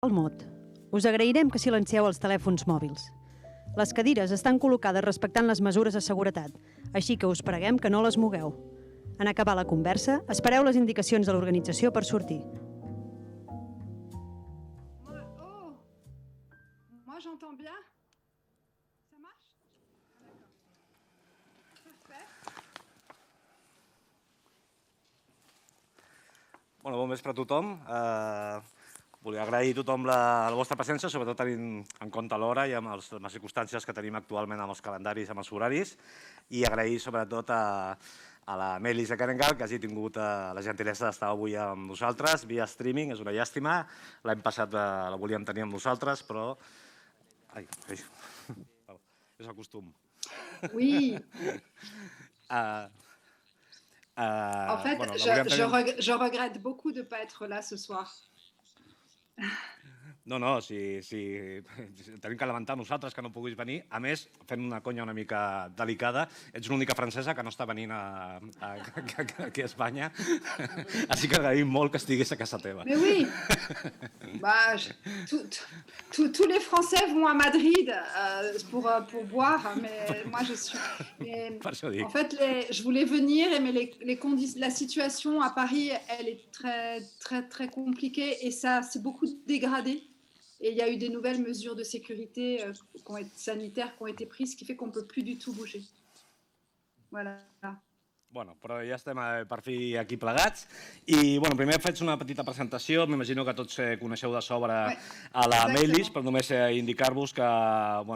El mot. Us agrairem que silencieu els telèfons mòbils. Les cadires estan col·locades respectant les mesures de seguretat, així que us preguem que no les mogueu. En acabar la conversa, espereu les indicacions de l'organització per sortir. Moi j'entends bien. Ça marche? D'accord. Perfecte. Bon vespre a tothom. Volia agrair a tothom la vostra presència, sobretot tenint en compte l'hora i amb les circumstàncies que tenim actualment amb els calendaris, amb els horaris, i agrair sobretot a la Melis de Carengal, que hagi tingut la gentilesa d'estar avui amb nosaltres via streaming. És una llàstima. L'any passat la volíem tenir amb nosaltres, però... Ai, és el costum. Oui. En fait, je regrette beaucoup de ne pas être là ce soir. No, si tenim que lamentar nosaltres que no puguis venir. A més, fent una conya una mica delicada, ets l'única francesa que no està venint aquí a Espanya, així que agraïm molt que estigués a casa teva. Mais oui, tous les Français vont à Madrid pour boire, mais moi je suis... En fait, je voulais venir, mais la situation à Paris, elle est très, très, très compliquée et ça s'est beaucoup dégradé. Et il y a eu des nouvelles mesures de sécurité sanitaires qui ont été prises, ce qui fait qu'on ne peut plus du tout bouger. Voilà. Bueno, però ja estem per fi aquí plegats. I primer faig una petita presentació. M'imagino que tots coneixeu de sobre a la Melis, però només indicar-vos que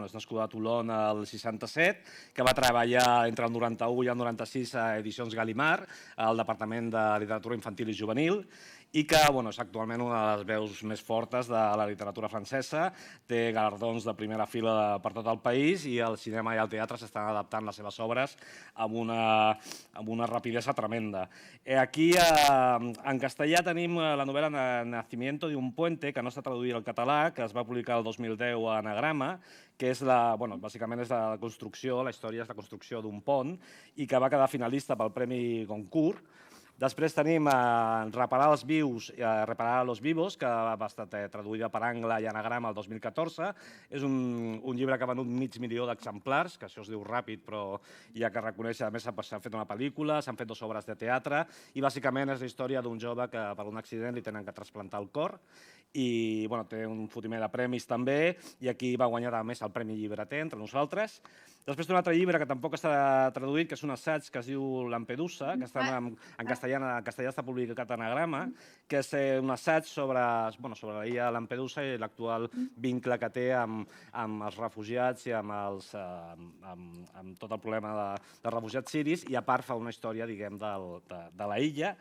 és nascuda a Toulon el 67, que va treballar entre el 91 i el 96 a Edicions Gallimard, al Departament de Literatura Infantil i Juvenil, i que és actualment una de les veus més fortes de la literatura francesa. Té galardons de primera fila per tot el país i el cinema i el teatre s'estan adaptant les seves obres amb una rapidesa tremenda. Aquí, en castellà, tenim la novel·la Nacimiento de un puente, que no està traduïda al català, que es va publicar el 2010 a Anagrama, que és bàsicament és la construcció, la història és la construcció d'un pont i que va quedar finalista pel Premi Goncourt. Després tenim Reparar els vius i Reparar los vivos, que va estar traduïda per Angle i Anagrama el 2014. És un llibre que ha venut 500.000 d'exemplars, que això es diu ràpid, però hi ha que reconèixer, a més s'ha fet una pel·lícula, s'han fet 2 obres de teatre, i bàsicament és la història d'un jove que per un accident li tenen que trasplantar el cor, i té un fotimer de premis també, i aquí va guanyar a més el Premi Llibreter entre nosaltres. Després té un altre llibre que tampoc està traduït, que és un assaig que es diu Lampedusa, que està en castellà està publicat a Anagrama, que és un assaig sobre l'illa de Lampedusa i l'actual vincle que té amb els refugiats i amb tot el problema de refugiats siris, i a part fa una història, diguem, de la illa.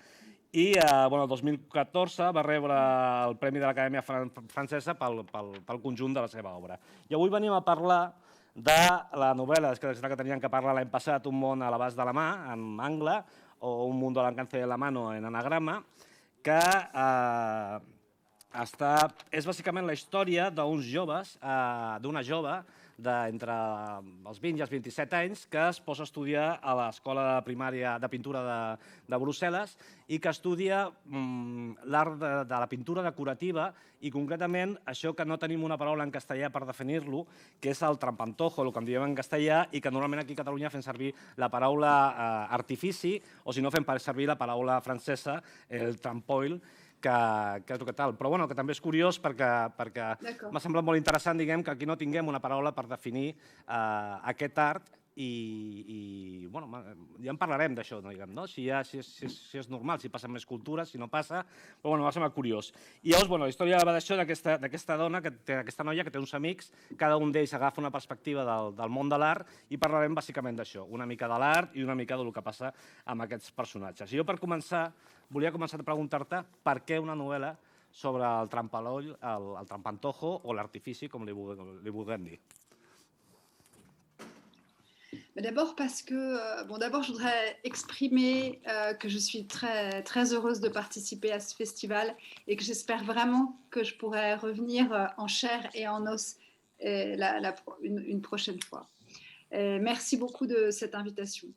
I el 2014 va rebre el Premi de l'Acadèmia Francesa pel conjunt de la seva obra. I avui venim a parlar de la novel·la que teníem que parlar l'any passat, Un món a l'abast de la mà, en Angle, o Un mundo al alcance de la mano, en Anagrama, que és bàsicament la història d'uns joves, d'una jove d'entre els 20 i els 27 anys que es posa a estudiar a l'escola primària de pintura de Brussel·les i que estudia l'art de la pintura decorativa i concretament això que no tenim una paraula en castellà per definir-lo, que és el trampantojo, el que en diem en castellà, i que normalment aquí a Catalunya fem servir la paraula artifici o si no fem servir la paraula francesa, el trampoil, que és el que tal. Però que també és curiós perquè m'ha semblat molt interessant que aquí no tinguem una paraula per definir aquest art i ja en parlarem d'això, si és normal, si passa en més cultures, si no passa, però m'ha semblat curiós. I llavors la història va d'això, d'aquesta dona, d'aquesta noia que té uns amics, cada un d'ells agafa una perspectiva del món de l'art i parlarem bàsicament d'això, una mica de l'art i una mica del que passa amb aquests personatges. I jo per començar volia començar a preguntar-te per què una novel·la sobre el trampaloll, el trampantojo o l'artifici, com li vulguem dir. D'abord parce que, d'abord je voudrais exprimer que je suis très, très heureuse de participer à ce festival et que j'espère vraiment que je pourrai revenir en chair et en os une prochaine fois. Merci beaucoup de cette invitation.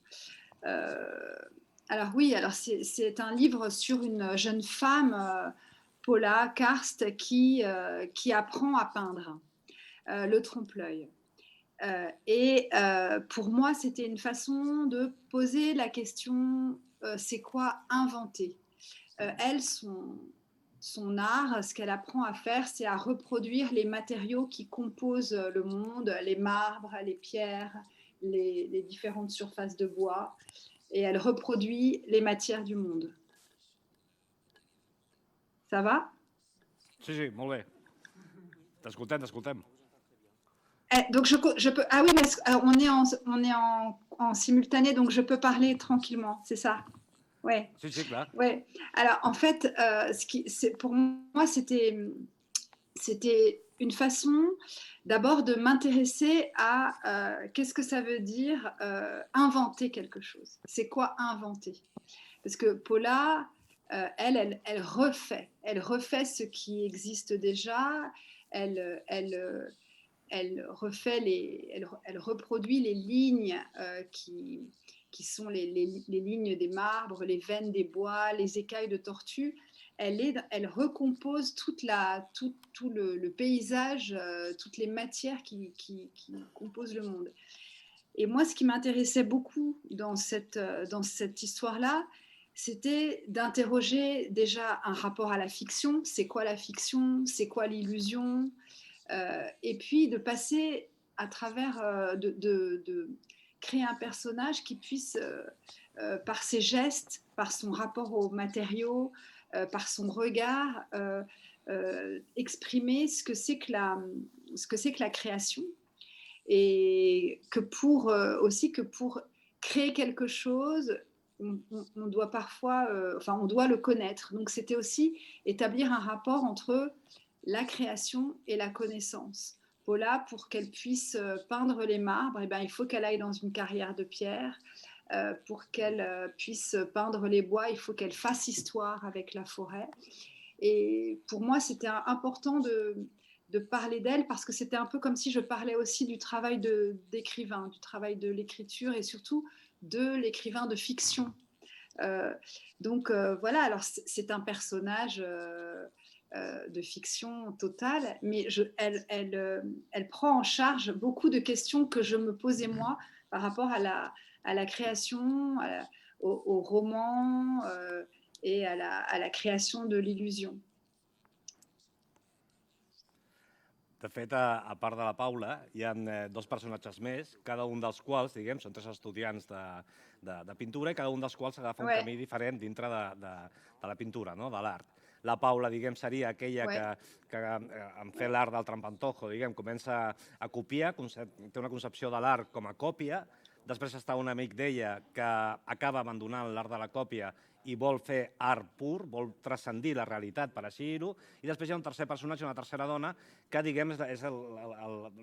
Alors oui, c'est un livre sur une jeune femme Paula Karst qui apprend à peindre le trompe-l'œil. Pour moi, c'était une façon de poser la question, c'est quoi inventer? Elle, son art, ce qu'elle apprend à faire, c'est à reproduire les matériaux qui composent le monde, les marbres, les pierres, les différentes surfaces de bois, et elle reproduit les matières du monde. Ça va? Sí, sí, molt bé. T'escoltem, t'escoltem. Donc je peux. Ah oui, mais on est en simultané, donc je peux parler tranquillement, c'est ça? Ouais. Sí, sí, clar. Ouais. Alors en fait, pour moi, c'était une façon d'abord de m'intéresser à qu'est-ce que ça veut dire inventer quelque chose. C'est quoi inventer? Parce que Paula, elle refait ce qui existe déjà. Elle reproduit les lignes qui sont les lignes des marbres, les veines des bois, les écailles de tortue. Elle recompose tout le paysage, toutes les matières qui composent le monde. Et moi, ce qui m'intéressait beaucoup dans cette histoire-là, c'était d'interroger déjà un rapport à la fiction. C'est quoi la fiction? C'est quoi l'illusion? Et puis de passer à travers, de créer un personnage qui puisse, par ses gestes, par son rapport aux matériaux, par son regard, exprimer ce que c'est que la création. Et que aussi que pour créer quelque chose, on doit parfois, on doit le connaître. Donc c'était aussi établir un rapport entre la création et la connaissance. Paula, pour qu'elle puisse peindre les marbres, eh ben, il faut qu'elle aille dans une carrière de pierre. Pour qu'elle puisse peindre les bois, il faut qu'elle fasse histoire avec la forêt. Et pour moi, c'était important de parler d'elle parce que c'était un peu comme si je parlais aussi du travail d'écrivain, du travail de l'écriture et surtout de l'écrivain de fiction. Voilà, alors c'est un personnage de fiction totale, mais elle prend en charge beaucoup de questions que je me posais moi par rapport à la création, au roman et à la création de l'illusion. De fet, a part de la Paula, hi ha dos personatges més, cada un dels quals, diguem, són 3 estudiants de pintura i cada un dels quals agafa un camí diferent dintre de la pintura, no? De l'art. La Paula, diguem, seria aquella que en fer l'art del trampantojo, diguem, comença a copiar, té una concepció de l'art com a còpia, després està un amic d'ella que acaba abandonant l'art de la còpia i vol fer art pur, vol transcendir la realitat, per així dir-ho, i després hi ha un tercer personatge, una tercera dona, que, diguem,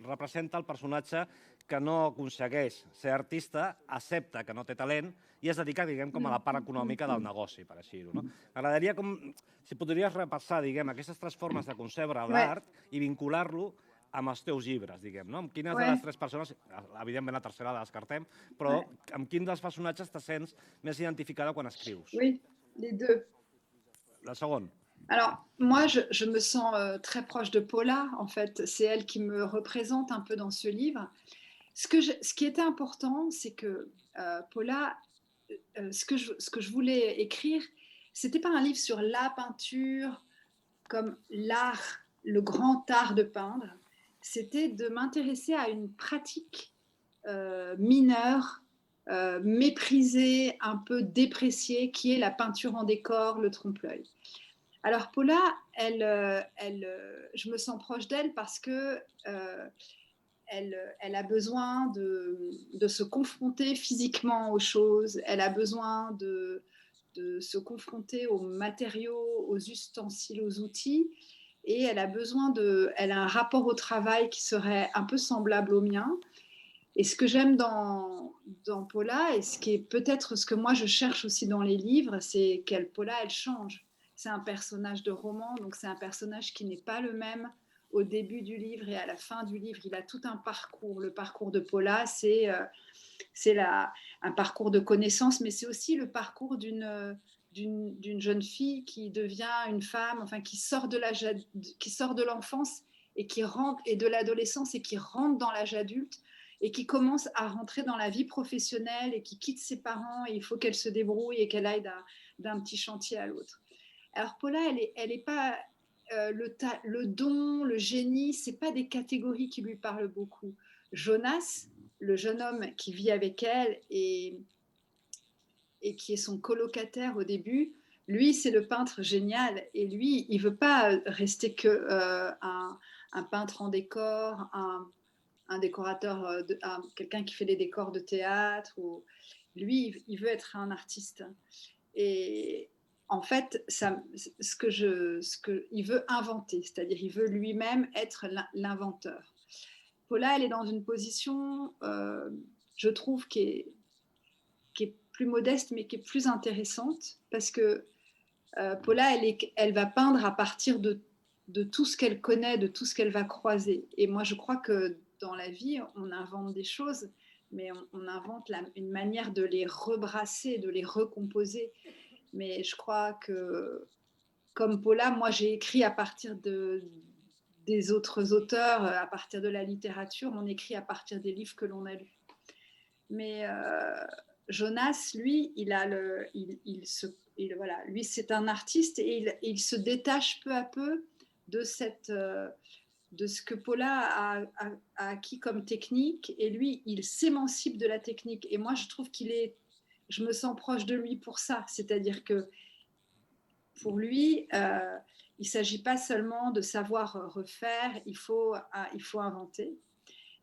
representa el personatge que no aconsegueix ser artista, accepta que no té talent i es dedica, diguem, com a la part econòmica del negoci, per així dir-ho. M'agradaria, si podries repassar, diguem, aquestes 3 formes de concebre l'art i vincular-lo amb els teus llibres, diguem, no? Amb quines de les 3 persones, evidentment la tercera la descartem, però amb quin dels personatges te sents més identificada quan escrius? Oui, les deux. La seconde. Alors, moi, je me sens très proche de Paula, en fait. C'est elle qui me représente un peu dans ce livre. Ce qui était important, c'est que Paula, ce que je voulais écrire, c'était pas un livre sur la peinture comme l'art, le grand art de peindre. C'était de m'intéresser à une pratique mineure, méprisée, un peu dépréciée, qui est la peinture en décor, le trompe-l'œil. Alors Paula, je me sens proche d'elle parce que elle a besoin de se confronter physiquement aux choses, elle a besoin de se confronter aux matériaux, aux ustensiles, aux outils, et elle a un rapport au travail qui serait un peu semblable au mien. Et ce que j'aime dans Paula, et ce qui est peut-être ce que moi je cherche aussi dans les livres, c'est Paula, elle change. C'est un personnage de roman, donc c'est un personnage qui n'est pas le même au début du livre et à la fin du livre. Il a tout un parcours. Le parcours de Paula, c'est un parcours de connaissance, mais c'est aussi le parcours d'une d'une jeune fille qui devient une femme, enfin qui sort de l'enfance et qui rentre, et de l'adolescence, et qui rentre dans l'âge adulte, et qui commence à rentrer dans la vie professionnelle, et qui quitte ses parents, et il faut qu'elle se débrouille et qu'elle aille d'un petit chantier à l'autre. Alors Paula, elle est pas le don, le génie, c'est pas des catégories qui lui parlent beaucoup. Jonas, le jeune homme qui vit avec elle et qui est son colocataire au début, lui, c'est le peintre génial. Et lui, il veut pas rester que un peintre en décor, un décorateur, quelqu'un qui fait des décors de théâtre. Lui, il veut être un artiste. Et en fait, il veut inventer, c'est-à-dire il veut lui-même être l'inventeur. Paula, elle est dans une position, je trouve, qui est plus modeste, mais qui est plus intéressante, parce que Paula, elle va peindre à partir de tout ce qu'elle connaît, de tout ce qu'elle va croiser. Et moi, je crois que dans la vie, on invente des choses, mais on invente une manière de les rebrasser, de les recomposer. Mais je crois que, comme Paula, moi, j'ai écrit à partir des autres auteurs, à partir de la littérature, on écrit à partir des livres que l'on a lus. Mais Jonas, lui, voilà, lui, c'est un artiste, et il se détache peu à peu de ce que Paula a acquis comme technique, et lui, il s'émancipe de la technique. Et moi, je trouve je me sens proche de lui pour ça. C'est-à-dire que pour lui, il ne s'agit pas seulement de savoir refaire, il faut inventer.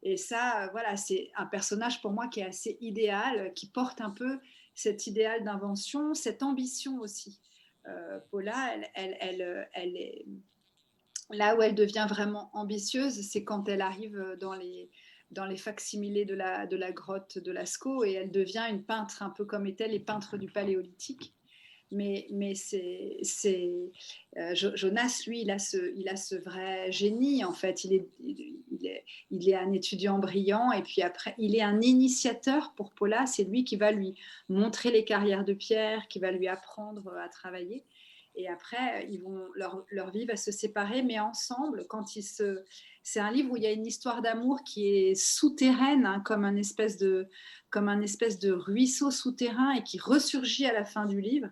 Et ça, voilà, c'est un personnage pour moi qui est assez idéal, qui porte un peu cet idéal d'invention, cette ambition aussi. Paula, elle est là où elle devient vraiment ambitieuse, c'est quand elle arrive dans les facsimilés de la grotte de Lascaux, et elle devient une peintre un peu comme étaient les peintres du Paléolithique. Mais Jonas, lui, il a ce vrai génie, en fait. Il est un étudiant brillant, et puis après, il est un initiateur pour Paula. C'est lui qui va lui montrer les carrières de pierre, qui va lui apprendre à travailler. Et après, leur vie va se séparer, mais ensemble, c'est un livre où il y a une histoire d'amour qui est souterraine, hein, comme un espèce de ruisseau souterrain, et qui ressurgit à la fin du livre,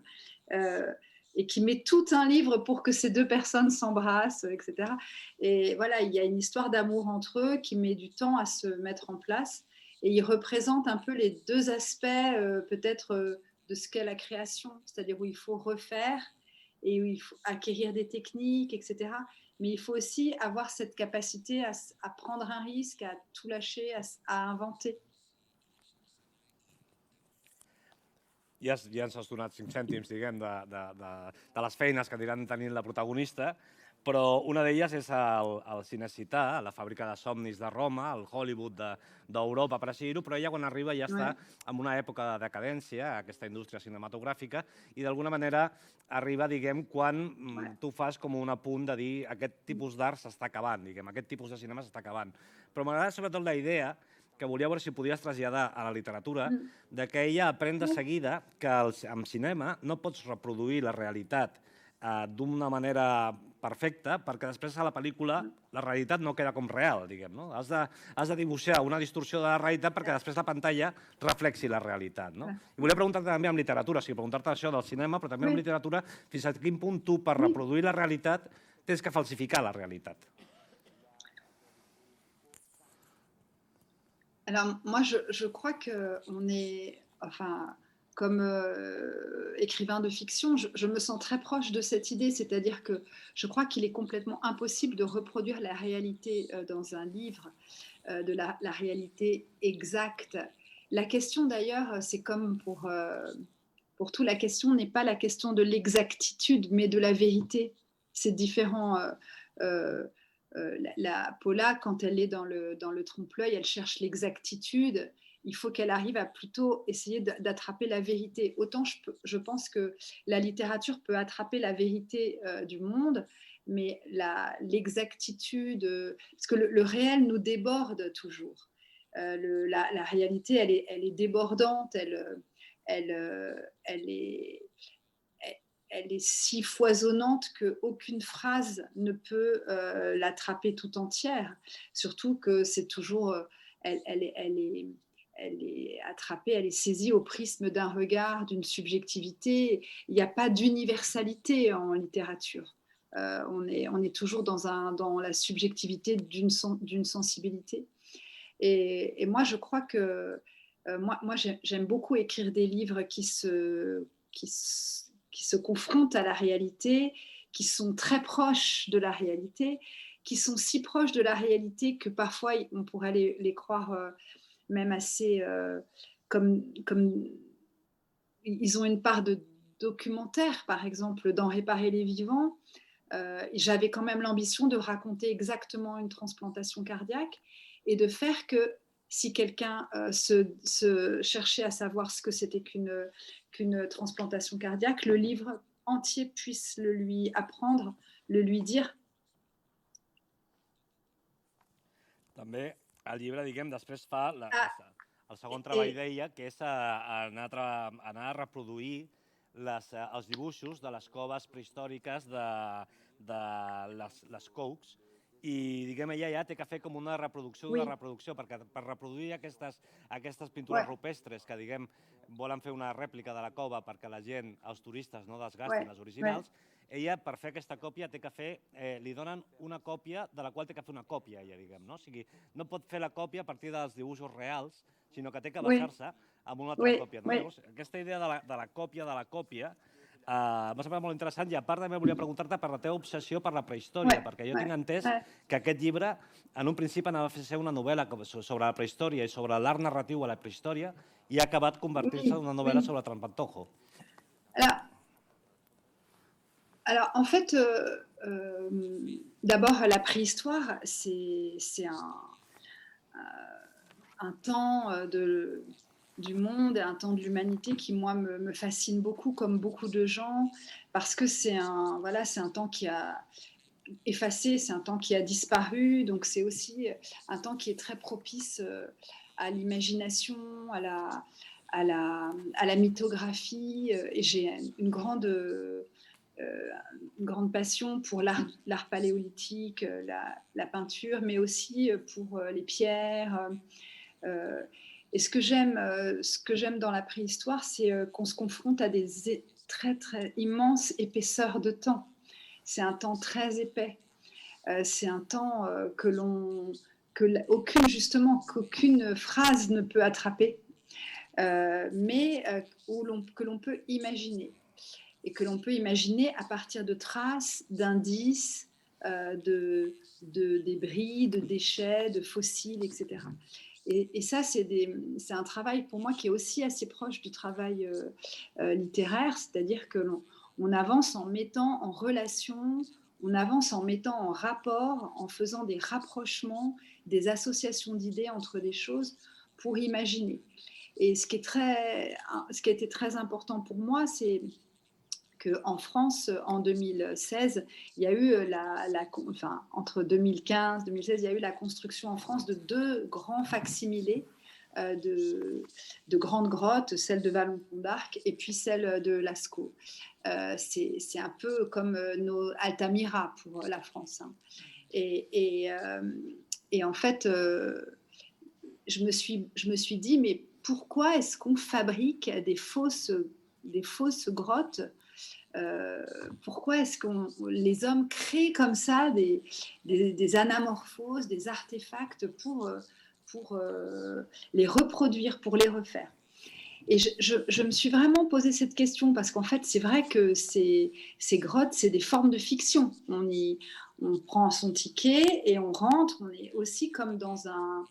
et qui met tout un livre pour que ces deux personnes s'embrassent, etc. Et voilà, il y a une histoire d'amour entre eux qui met du temps à se mettre en place, et il représente un peu les deux aspects, peut-être, de ce qu'est la création, c'est-à-dire où il faut refaire et où il faut acquérir des techniques, etc. Mais il faut aussi avoir cette capacité à prendre un risque, à tout lâcher, à inventer. Ja ens has donat 5 cèntims, diguem, de les feines que aniran tenint la protagonista, però una d'elles és el Cinecittà, la fàbrica de somnis de Roma, el Hollywood d'Europa, per així dir-ho, però ella quan arriba ja està en una època de decadència, aquesta indústria cinematogràfica, i d'alguna manera arriba, diguem, quan tu fas com un apunt de dir aquest tipus d'art s'està acabant, diguem, aquest tipus de cinema s'està acabant. Però m'agrada sobretot la idea que volia veure si podies traslladar a la literatura, de que ella aprèn de seguida que amb cinema no pots reproduir la realitat d'una manera perfecta, perquè després a la pel·lícula la realitat no queda com real, diguem, no? Has de dibuixar una distorsió de la realitat perquè després la pantalla reflexi la realitat, no? I volia preguntar-te també amb literatura, o sigui, preguntar-te això del cinema, però també amb literatura, fins a quin punt tu, per reproduir la realitat, tens que falsificar la realitat. Alors, moi, je crois qu'on est, enfin, comme écrivain de fiction, je me sens très proche de cette idée, c'est-à-dire que je crois qu'il est complètement impossible de reproduire la réalité dans un livre, de la réalité exacte. La question d'ailleurs, c'est comme pour tout, la question n'est pas la question de l'exactitude, mais de la vérité. C'est différent. La Paula, quand elle est dans le trompe-l'œil, elle cherche l'exactitude. Il faut qu'elle arrive à plutôt essayer d'attraper la vérité. Autant je pense que la littérature peut attraper la vérité du monde, mais l'exactitude, parce que le réel nous déborde toujours. La réalité, elle est débordante, elle est si foisonnante qu'aucune phrase ne peut l'attraper tout entière. Surtout que c'est toujours, elle est attrapée, elle est saisie au prisme d'un regard, d'une subjectivité. Il n'y a pas d'universalité en littérature. On est toujours dans la subjectivité d'une sensibilité. Et moi, je crois que moi j'aime beaucoup écrire des livres qui se confrontent à la réalité, qui sont très proches de la réalité, qui sont si proches de la réalité que parfois on pourrait les croire même assez comme ils ont une part de documentaire, par exemple, dans Réparer les vivants. J'avais quand même l'ambition de raconter exactement une transplantation cardiaque et de faire que si quelqu'un se cherchait à savoir ce que c'était qu'une transplantation cardiaque, le livre entier puisse le lui apprendre, le lui dire. També el llibre, diguem, després fa el segon treball d'ella, que és anar a reproduir els dibuixos de les coves prehistòriques de les Coques, i, diguem, ella ja té que fer com una reproducció d'una reproducció, perquè per reproduir aquestes pintures rupestres que, diguem, volen fer una rèplica de la cova perquè la gent, els turistes, no desgastin les originals, ella, per fer aquesta còpia, té que fer, li donen una còpia de la qual té que fer una còpia, ella, diguem, no? O sigui, no pot fer la còpia a partir dels dibuixos reals, sinó que té que basar-se en una altra còpia. Llavors, aquesta idea de la còpia m'ha semblat molt interessant, i a part també volia preguntar-te per la teva obsessió per la prehistòria, perquè jo tinc entès que aquest llibre en un principi anava a ser una novel·la sobre la prehistòria i sobre l'art narratiu a la prehistòria, i ha acabat convertir-se en una novel·la sobre Traspantojo. Alors, en fait, d'abord, la préhistoire, c'est un temps du monde et un temps de l'humanité qui, moi, me fascine beaucoup, comme beaucoup de gens, parce que c'est un temps qui a effacé, c'est un temps qui a disparu, donc c'est aussi un temps qui est très propice à l'imagination, à la mythographie, et j'ai une grande passion pour l'art paléolithique, la peinture, mais aussi pour les pierres. Et ce que j'aime dans la préhistoire, c'est qu'on se confronte à des très, très immenses épaisseurs de temps. C'est un temps très épais. C'est un temps qu'aucune phrase ne peut attraper, mais que l'on peut imaginer. Et que l'on peut imaginer à partir de traces, d'indices, de débris, de déchets, de fossiles, etc. Et ça, c'est un travail pour moi qui est aussi assez proche du travail littéraire, c'est-à-dire que l'on avance en mettant en relation, on avance en mettant en rapport, en faisant des rapprochements, des associations d'idées entre des choses pour imaginer. Et ce qui a été très important pour moi, c'est qu'en France, en 2016, il y a eu entre 2015 et 2016, il y a eu la construction en France de 2 grands facsimilés de grandes grottes, celle de Vallon-Pont d'Arc et puis celle de Lascaux. C'est un peu comme nos Altamira pour la France. Hein. Et en fait, je me suis dit, mais pourquoi est-ce qu'on fabrique des fausses grottes? Pourquoi est-ce que les hommes créent comme ça des anamorphoses, des artefacts pour les reproduire, pour les refaire? Et je me suis vraiment posé cette question parce qu'en fait, c'est vrai que ces grottes, c'est des formes de fiction. On prend son ticket et on rentre. On est aussi comme dans un...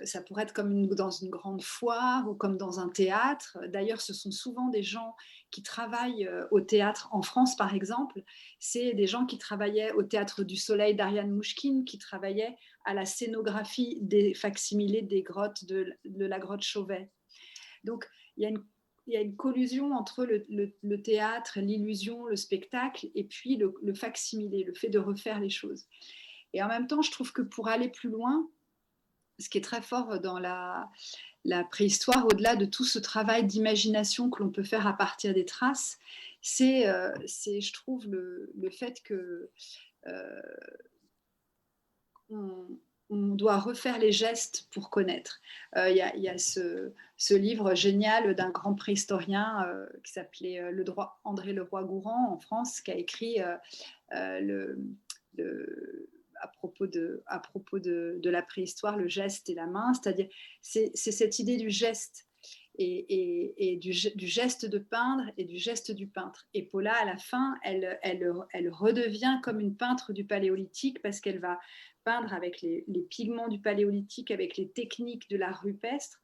ça pourrait être comme dans une grande foire ou comme dans un théâtre. D'ailleurs, ce sont souvent des gens qui travaillent au théâtre en France, par exemple. C'est des gens qui travaillaient au Théâtre du Soleil d'Ariane Mouchkine, qui travaillaient à la scénographie des facsimilés des grottes de la grotte Chauvet. Donc, il y a une collusion entre le théâtre, l'illusion, le spectacle, et puis le facsimilé, le fait de refaire les choses. Et en même temps, je trouve que pour aller plus loin, ce qui est très fort dans la préhistoire, au-delà de tout ce travail d'imagination que l'on peut faire à partir des traces, c'est, je trouve, le fait que on, on doit refaire les gestes pour connaître. Il y a ce livre génial d'un grand préhistorien qui s'appelait André Leroi-Gourhan en France, qui a écrit à propos de la préhistoire, le geste et la main, c'est-à-dire c'est cette idée du geste et du geste de peindre et du geste du peintre. Et Paula, à la fin, elle redevient comme une peintre du paléolithique parce qu'elle va peindre avec les pigments du paléolithique, avec les techniques de l'art rupestre.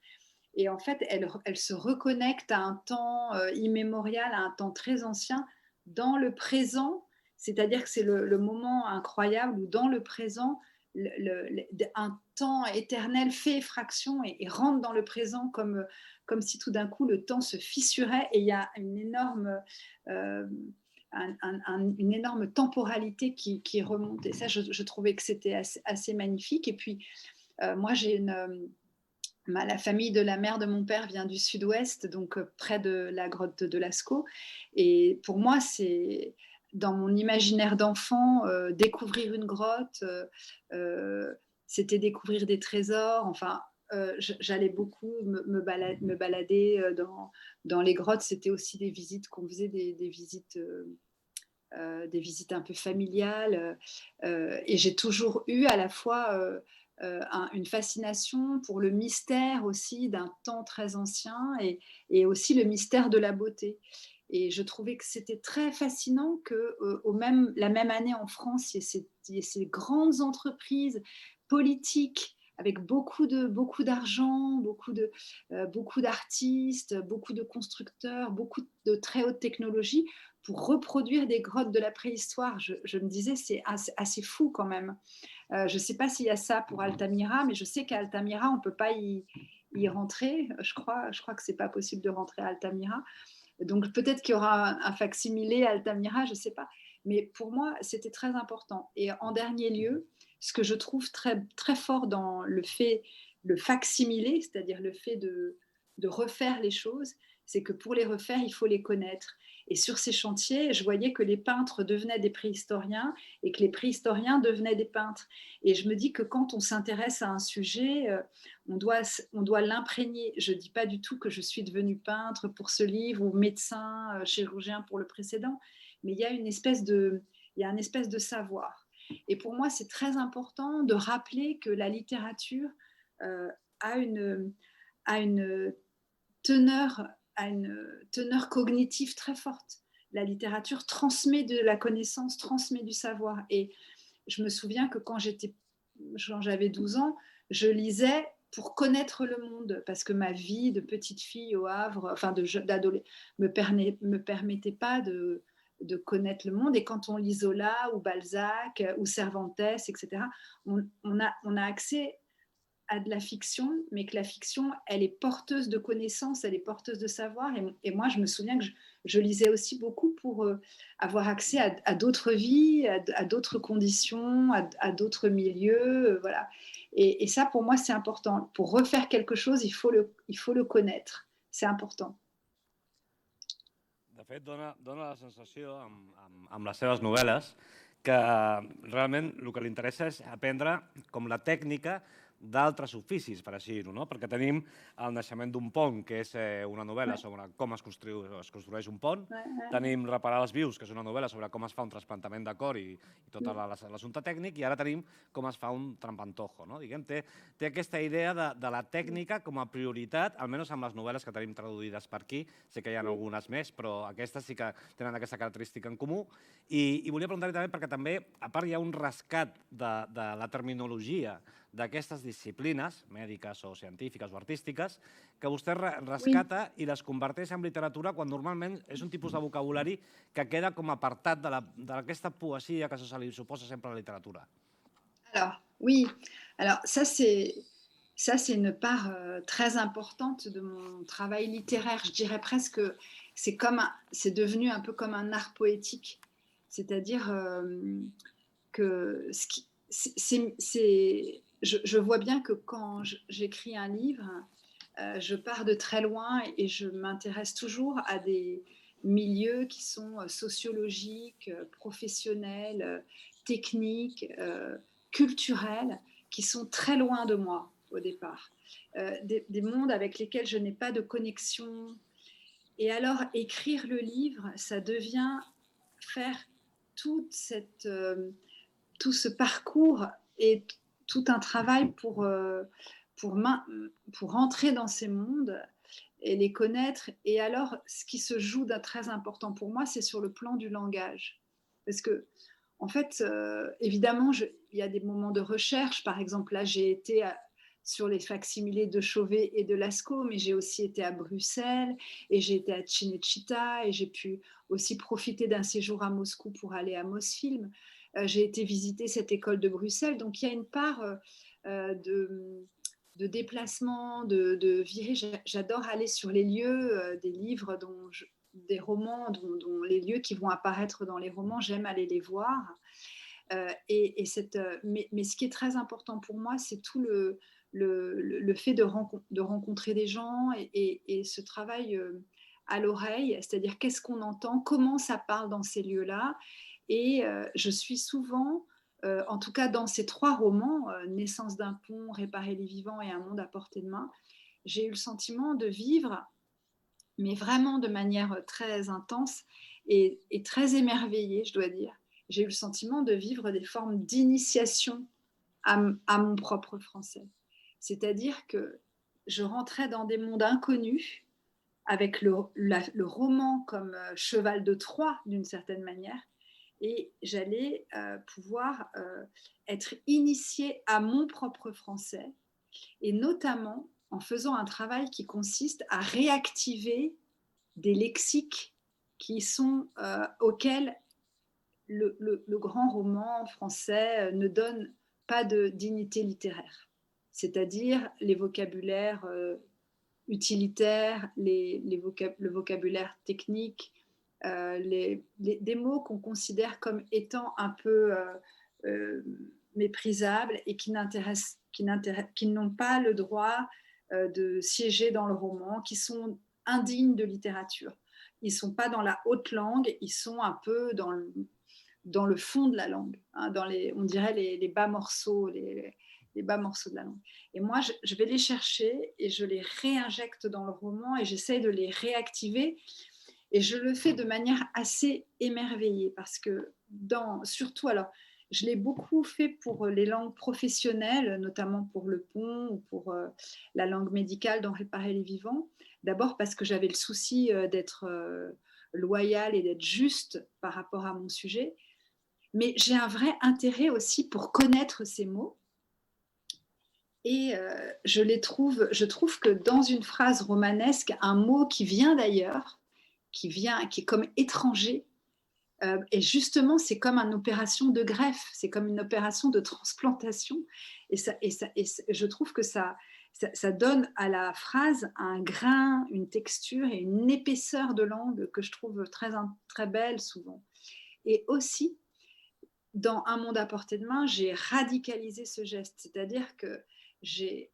Et en fait, elle se reconnecte à un temps immémorial, à un temps très ancien, dans le présent. C'est-à-dire que c'est le moment incroyable où dans le présent, un temps éternel fait effraction et rentre dans le présent comme si tout d'un coup le temps se fissurait et il y a une énorme, une énorme temporalité qui remonte. Et ça, je trouvais que c'était assez magnifique. Et puis, moi, j'ai la famille de la mère de mon père vient du sud-ouest, donc près de la grotte de Lascaux. Et pour moi, c'est dans mon imaginaire d'enfant, découvrir une grotte, c'était découvrir des trésors. Enfin, j'allais beaucoup me balader dans les grottes. C'était aussi des visites qu'on faisait, des visites un peu familiales. Et j'ai toujours eu à la fois une fascination pour le mystère aussi d'un temps très ancien et aussi le mystère de la beauté. Et je trouvais que c'était très fascinant que la même année en France, il y ait ces grandes entreprises politiques avec beaucoup d'argent, beaucoup d'artistes, beaucoup de constructeurs, beaucoup de très haute technologie pour reproduire des grottes de la préhistoire. Je me disais, c'est assez fou quand même. Je ne sais pas s'il y a ça pour Altamira, mais je sais qu'à Altamira, on ne peut pas y rentrer. Je crois que ce n'est pas possible de rentrer à Altamira. Donc peut-être qu'il y aura un facsimilé à Altamira, je ne sais pas. Mais pour moi, c'était très important. Et en dernier lieu, ce que je trouve très, très fort dans le facsimilé, c'est-à-dire le fait de refaire les choses, c'est que pour les refaire, il faut les connaître. Et sur ces chantiers, je voyais que les peintres devenaient des préhistoriens et que les préhistoriens devenaient des peintres. Et je me dis que quand on s'intéresse à un sujet, on doit l'imprégner. Je ne dis pas du tout que je suis devenue peintre pour ce livre ou médecin, chirurgien pour le précédent, mais il y a un espèce de savoir. Et pour moi, c'est très important de rappeler que la littérature a une teneur cognitive très forte. La littérature transmet de la connaissance, transmet du savoir. Et je me souviens que quand j'avais 12 ans, je lisais pour connaître le monde, parce que ma vie de petite fille au Havre, enfin me permettait pas de connaître le monde. Et quand on lit Zola ou Balzac ou Cervantes, etc., on a accès à de la fiction, mais que la fiction, elle est porteuse de connaissances, elle est porteuse de savoir. Et moi, je me souviens que je lisais aussi beaucoup pour avoir accès à d'autres vies, à d'autres conditions, à d'autres milieux. Voilà. Et ça, pour moi, c'est important. Pour refaire quelque chose, il faut le connaître. C'est important. De fet, dona la sensació, amb les seves novel·les, que realment el que li interessa és aprendre com la tècnica d'altres oficis, per així dir-ho, no? Perquè tenim El naixement d'un pont, que és una novel·la sobre com es construeix un pont, tenim Reparar els vius, que és una novel·la sobre com es fa un trasplantament de cor i tot l'assumpte tècnic, i ara tenim com es fa un trampantojo, no? Diguem, té aquesta idea de la tècnica com a prioritat, almenys amb les novel·les que tenim traduïdes per aquí, sé que hi ha algunes més, però aquestes sí que tenen aquesta característica en comú, i volia preguntar-li també, perquè també, a part hi ha un rescat de la terminologia d'aquestes disciplines, mèdiques o científiques o artístiques, que vostè rescata i les converteix en literatura quan normalment és un tipus de vocabulari que queda com apartat d'aquesta poesia que se li suposa sempre a la literatura. Alors, oui. Alors, ça, c'est une part très importante de mon travail littéraire. Je dirais presque, c'est devenu un peu comme un art poétique. C'est-à-dire que je vois bien que quand j'écris un livre, je pars de très loin et je m'intéresse toujours à des milieux qui sont sociologiques, professionnels, techniques, culturels, qui sont très loin de moi au départ. Des mondes avec lesquels je n'ai pas de connexion. Et alors, écrire le livre, ça devient faire toute tout ce parcours et tout un travail pour, pour entrer dans ces mondes et les connaître. Et alors, ce qui se joue d'un très important pour moi, c'est sur le plan du langage. Parce que, en fait, évidemment, il y a des moments de recherche. Par exemple, là, j'ai été sur les facsimilés de Chauvet et de Lascaux, mais j'ai aussi été à Bruxelles et j'ai été à Cinecittà et j'ai pu aussi profiter d'un séjour à Moscou pour aller à Mosfilm. J'ai été visiter cette école de Bruxelles, donc il y a une part de déplacement, de virer. J'adore aller sur les lieux des livres, des romans, dont les lieux qui vont apparaître dans les romans, j'aime aller les voir. Mais ce qui est très important pour moi, c'est tout le fait de rencontrer des gens et ce travail à l'oreille, c'est-à-dire qu'est-ce qu'on entend, comment ça parle dans ces lieux-là. Et je suis souvent, en tout cas dans ces 3 romans, Naissance d'un pont, Réparer les vivants et Un monde à portée de main, j'ai eu le sentiment de vivre, mais vraiment de manière très intense et très émerveillée, je dois dire. J'ai eu le sentiment de vivre des formes d'initiation à mon propre français. C'est-à-dire que je rentrais dans des mondes inconnus avec le roman comme cheval de Troie d'une certaine manière, et j'allais pouvoir être initiée à mon propre français, et notamment en faisant un travail qui consiste à réactiver des lexiques qui sont auxquels le grand roman français ne donne pas de dignité littéraire, c'est-à-dire les vocabulaires utilitaires, le vocabulaire technique, des mots qu'on considère comme étant un peu méprisables et qui n'ont pas le droit de siéger dans le roman, qui sont indignes de littérature. Ils ne sont pas dans la haute langue, ils sont un peu dans le fond de la langue, hein, on dirait les bas morceaux, les bas morceaux de la langue. Et moi, je vais les chercher et je les réinjecte dans le roman et j'essaye de les réactiver. Et je le fais de manière assez émerveillée parce que, surtout, alors, je l'ai beaucoup fait pour les langues professionnelles, notamment pour le pont ou pour la langue médicale dans Réparer les vivants. D'abord parce que j'avais le souci d'être loyale et d'être juste par rapport à mon sujet. Mais j'ai un vrai intérêt aussi pour connaître ces mots. Et je trouve que dans une phrase romanesque, un mot qui vient d'ailleurs, qui est comme étranger, et justement, c'est comme une opération de greffe, c'est comme une opération de transplantation. Et je trouve que ça donne à la phrase un grain, une texture et une épaisseur de langue que je trouve très, très belle souvent. Et aussi, dans Un monde à portée de main, j'ai radicalisé ce geste, c'est-à-dire que j'ai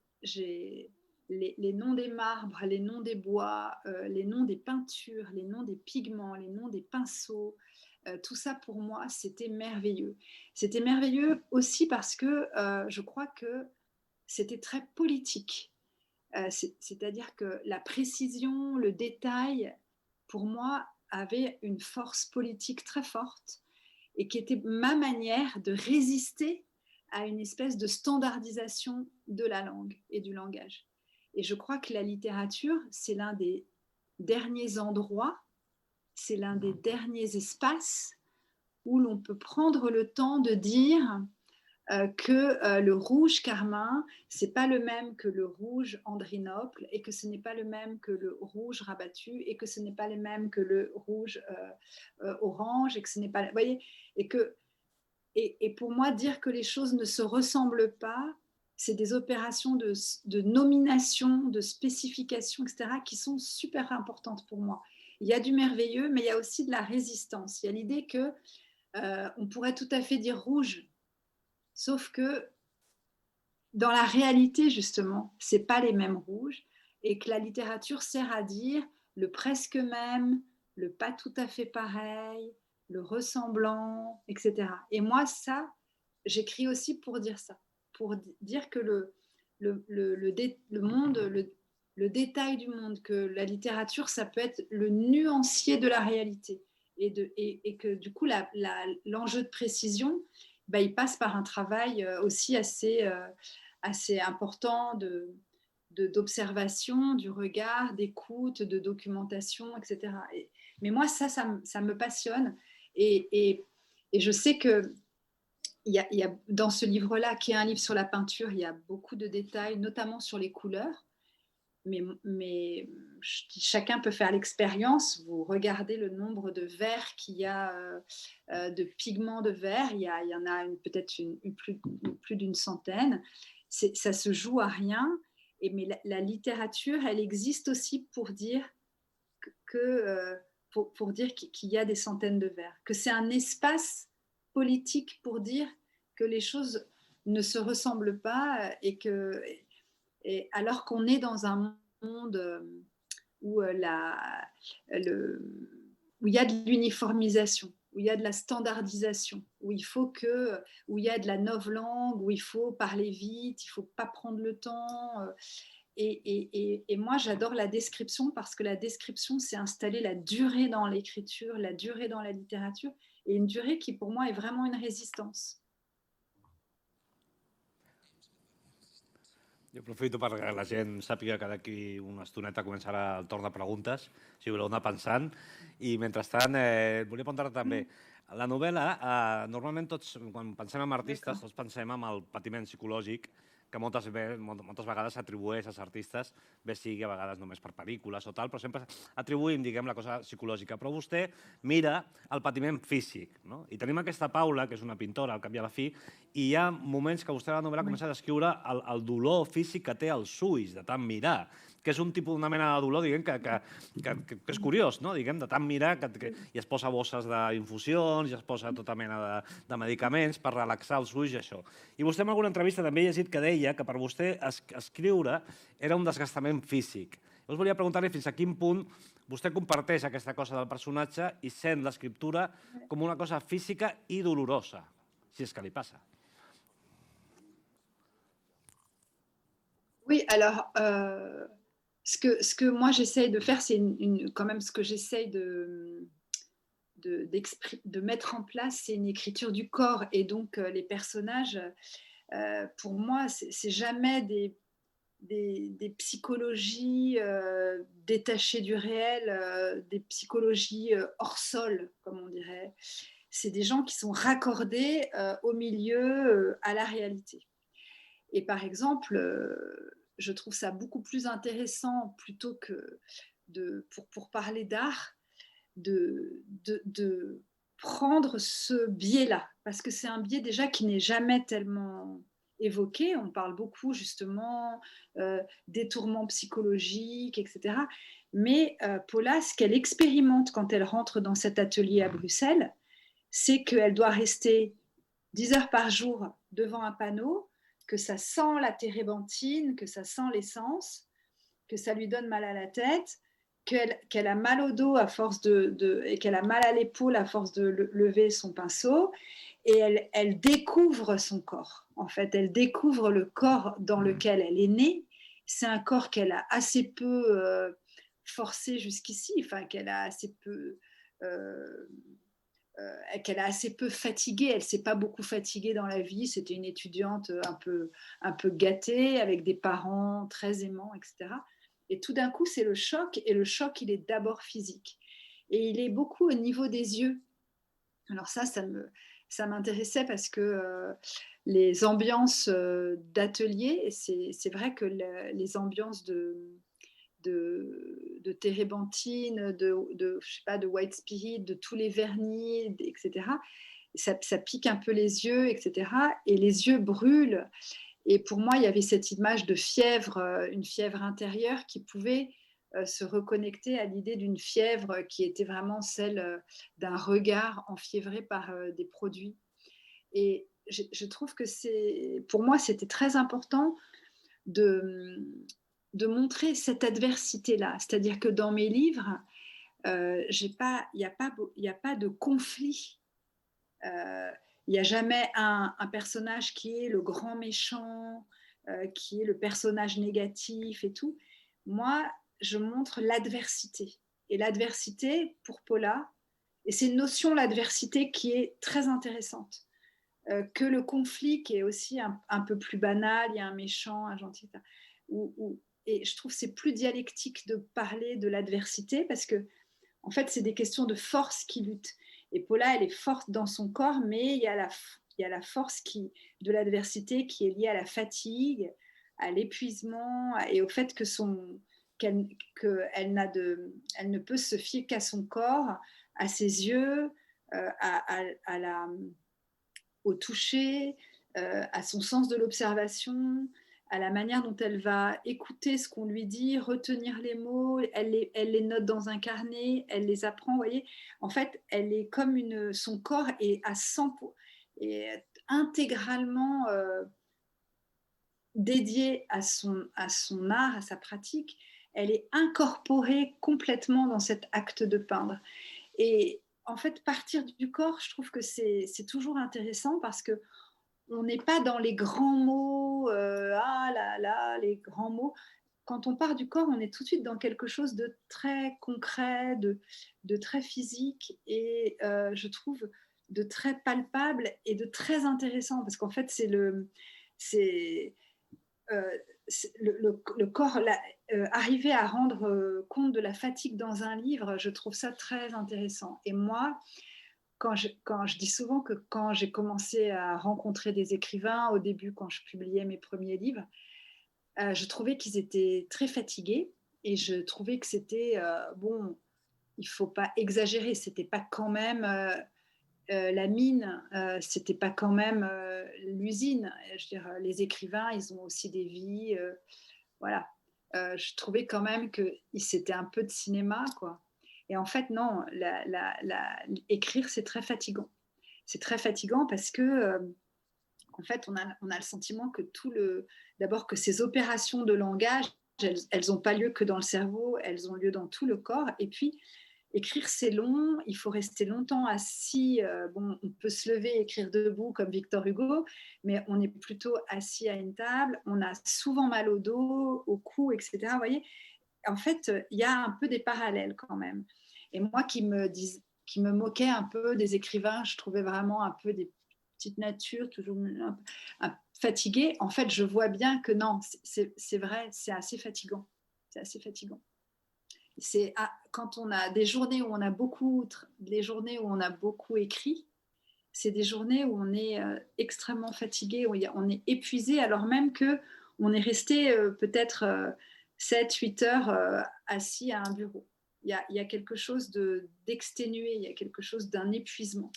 les noms des marbres, les noms des bois, les noms des peintures, les noms des pigments, les noms des pinceaux, tout ça pour moi, c'était merveilleux. C'était merveilleux aussi parce que je crois que c'était très politique. C'est-à-dire que la précision, le détail, pour moi, avait une force politique très forte et qui était ma manière de résister à une espèce de standardisation de la langue et du langage. Et je crois que la littérature, c'est l'un des derniers endroits, c'est l'un des derniers espaces où l'on peut prendre le temps de dire que le rouge carmin, c'est pas le même que le rouge andrinople et que ce n'est pas le même que le rouge rabattu et que ce n'est pas le même que le rouge orange et que ce n'est pas, vous voyez, et pour moi dire que les choses ne se ressemblent pas, c'est des opérations de nomination, de spécification, etc., qui sont super importantes pour moi. Il y a du merveilleux, mais il y a aussi de la résistance. Il y a l'idée que on pourrait tout à fait dire rouge, sauf que dans la réalité, justement, c'est pas les mêmes rouges, et que la littérature sert à dire le presque même, le pas tout à fait pareil, le ressemblant, etc. Et moi, ça, j'écris aussi pour dire ça, pour dire que le monde, le détail du monde, que la littérature, ça peut être le nuancier de la réalité. Et que du coup, l'enjeu de précision, bah, il passe par un travail aussi assez important d'observation, du regard, d'écoute, de documentation, etc. Mais moi, ça me passionne. Et je sais que il y a, dans ce livre-là, qui est un livre sur la peinture, il y a beaucoup de détails, notamment sur les couleurs. Mais chacun peut faire l'expérience. Vous regardez le nombre de verres qu'il y a, de pigments de verre. Il y en a peut-être plus d'une centaine. Ça se joue à rien. Mais la littérature, elle existe aussi pour dire pour dire qu'il y a des centaines de verres, que c'est un espace politique pour dire que les choses ne se ressemblent pas et alors qu'on est dans un monde où, où il y a de l'uniformisation, où il y a de la standardisation, où il y a de la novlangue, où il faut parler vite, il ne faut pas prendre le temps. Et moi, j'adore la description parce que la description, c'est installer la durée dans l'écriture, la durée dans la littérature, et une durée qui, pour moi, est vraiment une résistance. Jo aprofito perquè la gent sàpiga que d'aquí una estoneta començarà el torn de preguntes, si voleu anar pensant. I mentrestant, volia preguntar-te també, la novel·la, normalment tots, quan pensem en artistes, tots pensem en el patiment psicològic que moltes vegades s'atribueix als artistes, bé sigui a vegades només per pel·lícules o tal, però sempre atribuïm, diguem, la cosa psicològica. Però vostè mira el patiment físic, no? I tenim aquesta Paula, que és una pintora, al cap i a la fi, i hi ha moments que vostè a la novel·la comença a descriure el dolor físic que té als ulls, de tant mirar, que és un tipus, una mena de dolor, diguem, que és curiós, no? Diguem, de tant mirar, i es posa bosses d'infusions, i es posa tota mena de medicaments per relaxar els ulls i això. I vostè en alguna entrevista també ha llegit que deia que per vostè escriure era un desgastament físic. Llavors volia preguntar-li fins a quin punt vostè comparteix aquesta cosa del personatge i sent l'escriptura com una cosa física i dolorosa, si és que li passa. Oui, alors, ce que moi j'essaye de faire, c'est quand même ce que j'essaye de mettre en place, c'est une écriture du corps. Et donc, les personnages, pour moi, c'est jamais des psychologies détachées du réel, des psychologies hors sol, comme on dirait. C'est des gens qui sont raccordés au milieu, à la réalité. Et par exemple, je trouve ça beaucoup plus intéressant, plutôt que pour parler d'art, de prendre ce biais-là, parce que c'est un biais déjà qui n'est jamais tellement évoqué. On parle beaucoup justement des tourments psychologiques, etc. Mais Paula, ce qu'elle expérimente quand elle rentre dans cet atelier à Bruxelles, c'est qu'elle doit rester 10 heures par jour devant un panneau, que ça sent la térébenthine, que ça sent l'essence, que ça lui donne mal à la tête, qu'elle a mal au dos à force et qu'elle a mal à l'épaule à force de lever son pinceau, et elle découvre son corps. En fait, elle découvre le corps dans lequel elle est née. C'est un corps qu'elle a assez peu forcé jusqu'ici, enfin qu'elle a assez peu... qu'elle a assez peu fatiguée. Elle ne s'est pas beaucoup fatiguée dans la vie. C'était une étudiante un peu gâtée, avec des parents très aimants, etc. Et tout d'un coup, c'est le choc. Et le choc, il est d'abord physique. Et il est beaucoup au niveau des yeux. Alors ça m'intéressait parce que les ambiances d'atelier, c'est vrai que les ambiances de térébenthine, je sais pas, de white spirit, de tous les vernis, etc. Ça pique un peu les yeux, etc. Et les yeux brûlent. Et pour moi, il y avait cette image de fièvre, une fièvre intérieure qui pouvait se reconnecter à l'idée d'une fièvre qui était vraiment celle d'un regard enfiévré par des produits. Et je trouve que pour moi, c'était très important de montrer cette adversité-là. C'est-à-dire que dans mes livres, il n'y a pas de conflit. Il n'y a jamais un personnage qui est le grand méchant, qui est le personnage négatif et tout. Moi, je montre l'adversité. Et l'adversité, pour Paula, et c'est une notion, l'adversité, qui est très intéressante. Que le conflit, qui est aussi un peu plus banal, il y a un méchant, un gentil, et je trouve que c'est plus dialectique de parler de l'adversité, parce que, en fait, c'est des questions de force qui luttent. Et Paula, elle est forte dans son corps, mais il y a la force de l'adversité qui est liée à la fatigue, à l'épuisement et au fait qu'elle ne peut se fier qu'à son corps, à ses yeux, au toucher, à son sens de l'observation, à la manière dont elle va écouter ce qu'on lui dit, retenir les mots, elle les note dans un carnet, elle les apprend, vous voyez. En fait, elle est comme son corps est à 100%, est intégralement dédié à son art, à sa pratique. Elle est incorporée complètement dans cet acte de peindre. Et en fait, partir du corps, je trouve que c'est toujours intéressant parce que on n'est pas dans les grands mots, ah là là, les grands mots. Quand on part du corps, on est tout de suite dans quelque chose de très concret, de très physique et je trouve de très palpable et de très intéressant parce qu'en fait, le corps, arriver à rendre compte de la fatigue dans un livre, je trouve ça très intéressant. Et moi, quand je dis souvent que quand j'ai commencé à rencontrer des écrivains, au début, quand je publiais mes premiers livres, je trouvais qu'ils étaient très fatigués et je trouvais que c'était, bon, il ne faut pas exagérer, c'était pas quand même la mine, c'était pas quand même l'usine. Je veux dire, les écrivains, ils ont aussi des vies, voilà. Je trouvais quand même que c'était un peu de cinéma, quoi. Et en fait, non, écrire, c'est très fatigant. C'est très fatigant parce que, en fait, on a le sentiment que d'abord que ces opérations de langage, elles n'ont pas lieu que dans le cerveau, elles ont lieu dans tout le corps. Et puis, écrire, c'est long, il faut rester longtemps assis. Bon, on peut se lever et écrire debout comme Victor Hugo, mais on est plutôt assis à une table. On a souvent mal au dos, au cou, etc. Vous voyez, en fait, il y a un peu des parallèles quand même. Et moi qui me moquais un peu des écrivains, je trouvais vraiment un peu des petites natures, toujours fatiguées. En fait, je vois bien que non, c'est vrai, c'est assez fatigant. C'est assez fatigant. Quand on a des journées où on a beaucoup écrit, c'est des journées où on est extrêmement fatigué, où on est épuisé, alors même qu'on est resté peut-être 7-8 heures assis à un bureau. Il y a quelque chose d'exténué, il y a quelque chose d'un épuisement.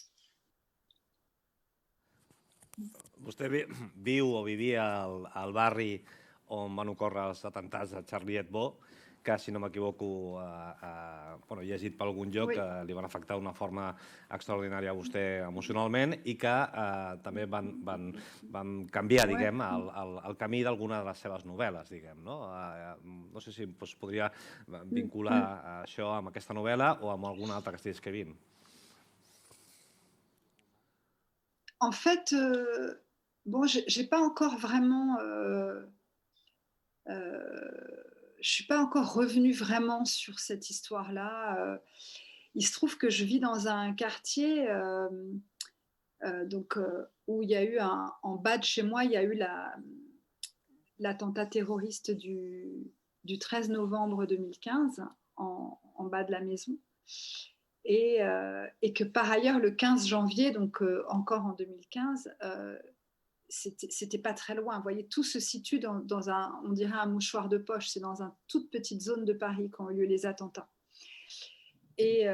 Vostè viu o vivia al barri on van ocórrer els atemptats de Charlie Hebdo, que, si no m'equivoco, he llegit per algun lloc que li van afectar d'una forma extraordinària a vostè emocionalment i que també van canviar, diguem, el camí d'alguna de les seves novel·les, diguem, no? No sé si podria vincular això amb aquesta novel·la o amb alguna altra que estigui escrivint. En fait, bon, j'ai pas encore vraiment... je suis pas encore revenue vraiment sur cette histoire-là. Il se trouve que je vis dans un quartier où il y a eu en bas de chez moi, il y a eu l'attentat terroriste du 13 novembre 2015 en bas de la maison. Et que par ailleurs, le 15 janvier, donc encore en 2015, c'était pas très loin. Vous voyez, tout se situe dans on dirait un mouchoir de poche. C'est dans une toute petite zone de Paris qu'ont eu lieu les attentats. Et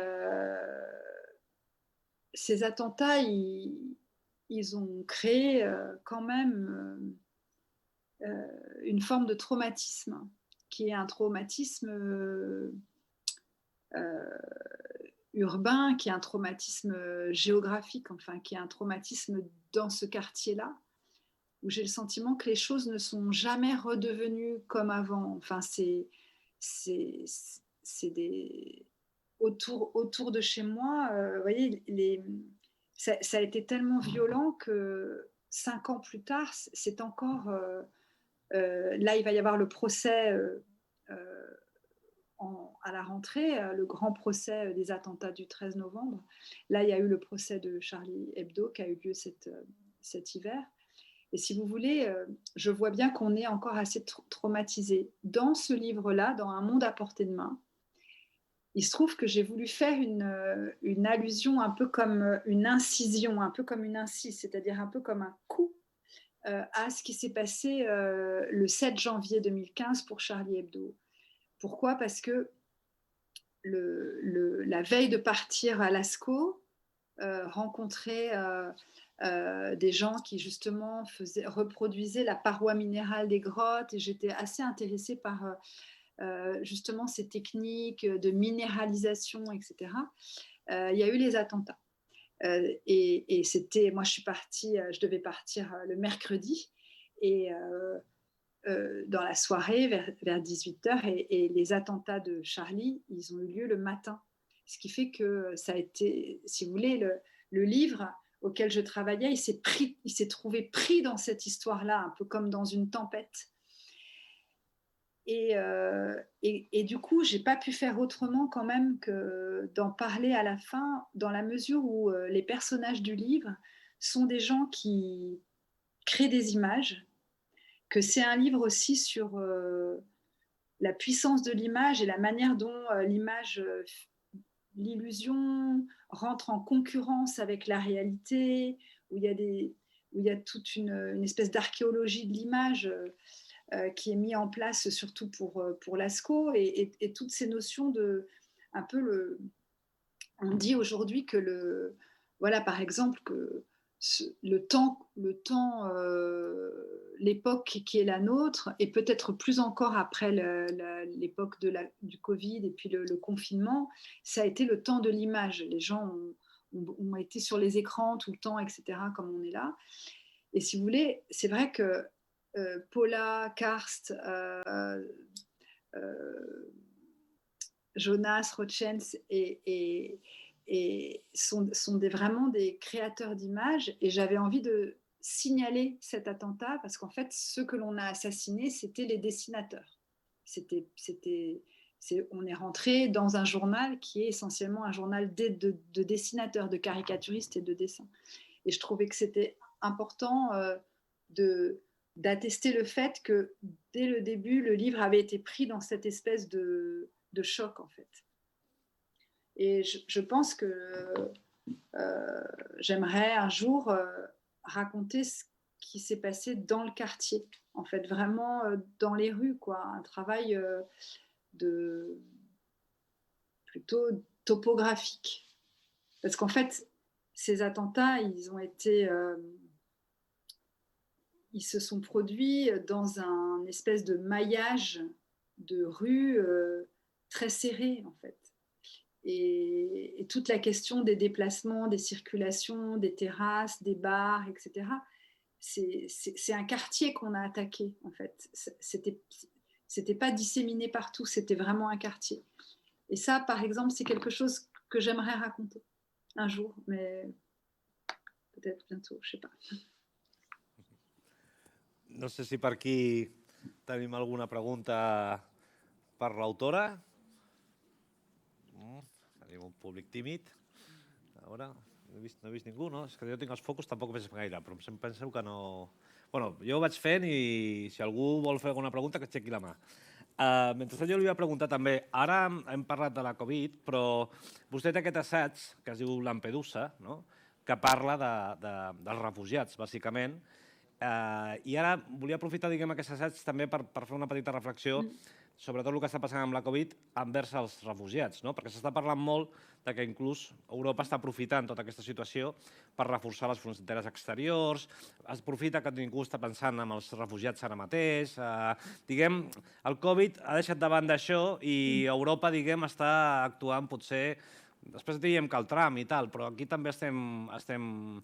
ces attentats, ils ont créé quand même une forme de traumatisme, qui est un traumatisme urbain, qui est un traumatisme géographique, enfin, qui est un traumatisme dans ce quartier-là, où j'ai le sentiment que les choses ne sont jamais redevenues comme avant. Enfin, c'est des... Autour de chez moi, vous voyez, ça a été tellement violent que 5 ans plus tard, c'est encore... là, il va y avoir le procès à la rentrée, le grand procès des attentats du 13 novembre. Là, il y a eu le procès de Charlie Hebdo qui a eu lieu cet hiver. Et si vous voulez, je vois bien qu'on est encore assez traumatisé. Dans ce livre-là, dans Un monde à portée de main, il se trouve que j'ai voulu faire une allusion un peu comme une incision, un peu comme une incise, c'est-à-dire un peu comme un coup à ce qui s'est passé le 7 janvier 2015 pour Charlie Hebdo. Pourquoi ? Parce que la veille de partir à Lascaux, rencontrer des gens qui justement reproduisaient la paroi minérale des grottes, et j'étais assez intéressée par justement ces techniques de minéralisation, etc. Il y a eu les attentats. Et c'était, moi je devais partir le mercredi, et dans la soirée vers 18h, et les attentats de Charlie, ils ont eu lieu le matin. Ce qui fait que ça a été, si vous voulez, le livre auquel je travaillais, il s'est trouvé pris dans cette histoire-là, un peu comme dans une tempête. Et du coup, j'ai pas pu faire autrement quand même que d'en parler à la fin, dans la mesure où les personnages du livre sont des gens qui créent des images, que c'est un livre aussi sur la puissance de l'image et la manière dont l'image, l'illusion rentre en concurrence avec la réalité, où il y a toute une espèce d'archéologie de l'image qui est mise en place surtout pour Lascaux, et toutes ces notions de un peu on dit aujourd'hui que voilà, par exemple, que l'époque qui est la nôtre, et peut-être plus encore après l'époque du Covid et puis le confinement, ça a été le temps de l'image. Les gens ont été sur les écrans tout le temps, etc., comme on est là. Et si vous voulez, c'est vrai que Paula, Karst, Jonas, Rochens sont vraiment des créateurs d'images, et j'avais envie de signaler cet attentat parce qu'en fait, ceux que l'on a assassinés, c'était les dessinateurs. On est rentré dans un journal qui est essentiellement un journal de dessinateurs, de caricaturistes et de dessins. Et je trouvais que c'était important d'attester le fait que dès le début, le livre avait été pris dans cette espèce de choc, en fait. Et je pense que j'aimerais un jour raconter ce qui s'est passé dans le quartier, en fait, vraiment dans les rues, quoi. Un travail plutôt topographique. Parce qu'en fait, ces attentats, ils se sont produits dans un espèce de maillage de rues très serré, en fait. Et toute la question des déplacements, des circulations, des terrasses, des bars, etc., c'est un quartier qu'on a attaqué, en fait. C'était pas disséminé partout, c'était vraiment un quartier. Et ça, par exemple, c'est quelque chose que j'aimerais raconter un jour, mais peut-être bientôt, je sais pas. No sé si per aquí tenim alguna pregunta per l'autora. Tenim un públic tímid. A veure, no he vist ningú, no? És que jo tinc els focus, tampoc veig gaire, però em penso que no... Bueno, jo ho vaig fent, i si algú vol fer alguna pregunta, que aixequi la mà. Mentrestant, jo li volia preguntar també, ara hem parlat de la Covid, però vostè té aquest assaig, que es diu Lampedusa, no?, que parla dels refugiats, bàsicament, i ara volia aprofitar, diguem, aquest assaig també per fer una petita reflexió sobre tot el que està passant amb la Covid envers els refugiats, no? Perquè s'està parlant molt que inclús Europa està aprofitant tota aquesta situació per reforçar les fronteres exteriors, es aprofita que ningú està pensant en els refugiats ara mateix. Diguem, el Covid ha deixat de banda això i Europa, diguem, està actuant potser després diem que el tram i tal, però aquí també estem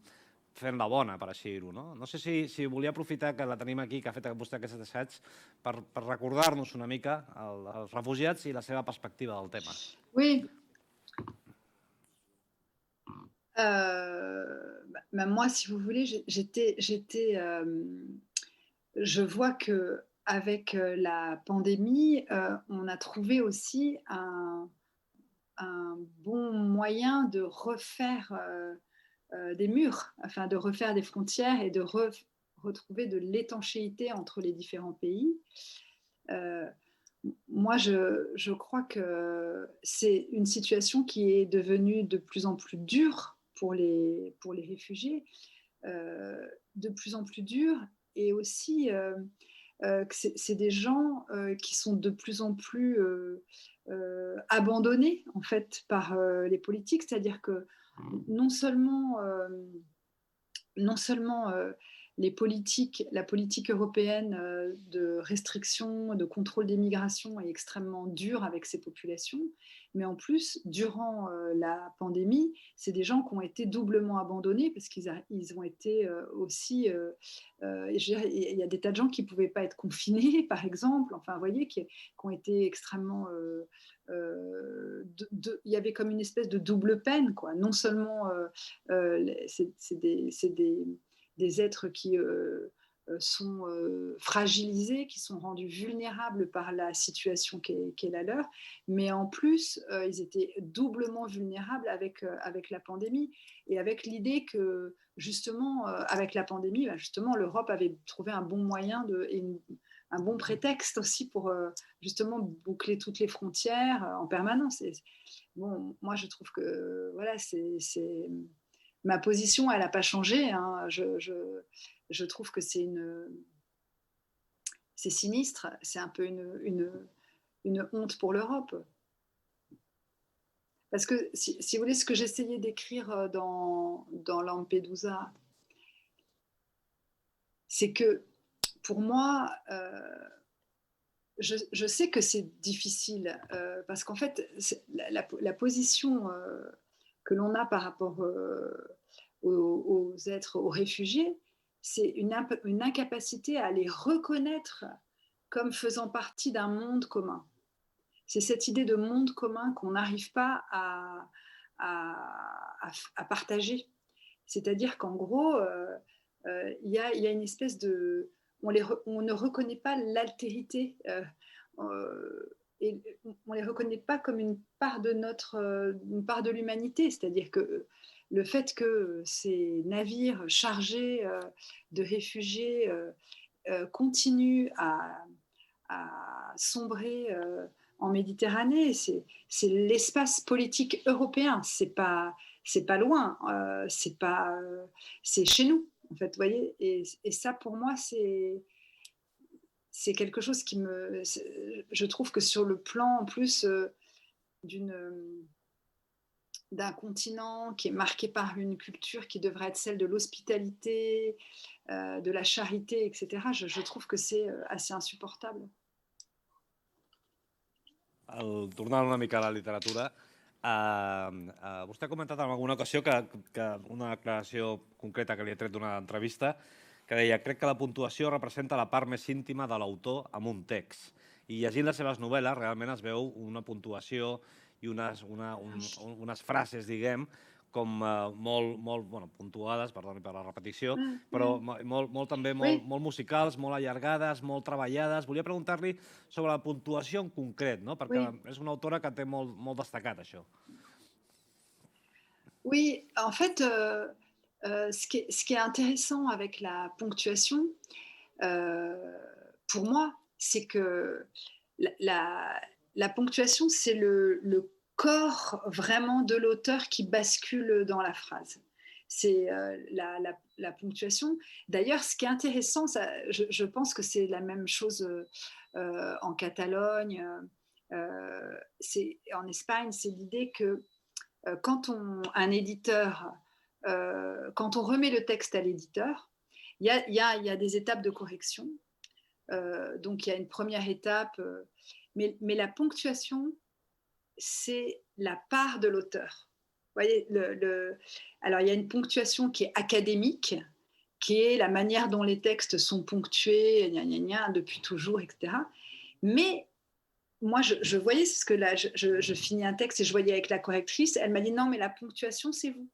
fent la bona, per així dir-ho, no? No sé si volia aprofitar que la tenim aquí, que ha fet vostè aquest assaig, per recordar-nos una mica els refugiats i la seva perspectiva del tema. Oui. Moi, si vous voulez, je vois que avec la pandémie, on a trouvé aussi un bon moyen de refaire des murs, enfin de refaire des frontières et de retrouver de l'étanchéité entre les différents pays. Moi, je crois que c'est une situation qui est devenue de plus en plus dure pour les réfugiés, de plus en plus dure, et aussi que c'est des gens qui sont de plus en plus abandonnés en fait par les politiques, c'est-à-dire que non seulement la politique européenne de restriction, de contrôle des migrations est extrêmement dure avec ces populations, mais en plus, durant la pandémie, c'est des gens qui ont été doublement abandonnés parce qu'ils ont été aussi... il y a des tas de gens qui ne pouvaient pas être confinés, par exemple, enfin, vous voyez, qui ont été extrêmement... il y avait comme une espèce de double peine, quoi. Non seulement c'est des êtres qui sont fragilisés, qui sont rendus vulnérables par la situation qui est la leur, mais en plus, ils étaient doublement vulnérables avec la pandémie, et avec l'idée que, justement, avec la pandémie, justement, l'Europe avait trouvé un bon moyen un bon prétexte aussi pour justement boucler toutes les frontières en permanence. Et, bon, moi, je trouve que voilà, ma position, elle n'a pas changé. Hein. Je trouve que c'est sinistre, c'est un peu une honte pour l'Europe. Parce que, si vous voulez, ce que j'essayais d'écrire dans Lampedusa, c'est que, pour moi, je sais que c'est difficile, parce qu'en fait, la position que l'on a par rapport aux êtres, aux réfugiés, c'est une incapacité à les reconnaître comme faisant partie d'un monde commun. C'est cette idée de monde commun qu'on n'arrive pas à partager. C'est-à-dire qu'en gros, il y a une espèce de... On ne reconnaît pas l'altérité, et on ne les reconnaît pas comme une part de l'humanité. C'est-à-dire que le fait que ces navires chargés de réfugiés continuent à sombrer en Méditerranée, c'est l'espace politique européen. C'est pas loin, c'est chez nous, en fait, vous voyez. Et ça, pour moi, c'est quelque chose qui je trouve que sur le plan, en plus, d'un continent qui est marqué par une culture qui devrait être celle de l'hospitalité, de la charité, etc., je trouve que c'est assez insupportable. Tornant una mica a la literatura, vostè ha comentat en alguna ocasió que una declaració concreta que li he tret d'una entrevista que deia: crec que la puntuació representa la part més íntima de l'autor en un text. I llegint les seves novel·les realment es veu una puntuació i unes frases, diguem, com molt puntuades, perdoni per la repetició, però també molt musicals, molt allargades, molt treballades. Volia preguntar-li sobre la puntuació en concret, perquè és una autora que té molt destacat això. Oui, en fait, ce qui est intéressant avec la ponctuation, pour moi, c'est que la ponctuation, c'est le corps vraiment de l'auteur qui bascule dans la phrase. C'est la ponctuation. D'ailleurs, ce qui est intéressant, je pense que c'est la même chose en Catalogne, en Espagne, c'est l'idée que quand un éditeur, quand on remet le texte à l'éditeur, il y a des étapes de correction. Donc, il y a une première étape, mais la ponctuation, c'est la part de l'auteur. voyez, alors il y a une ponctuation qui est académique, qui est la manière dont les textes sont ponctués, gna, gna, gna, depuis toujours, etc. Mais moi, je voyais, parce que là, je finis un texte et je voyais avec la correctrice, elle m'a dit non, mais la ponctuation, c'est vous.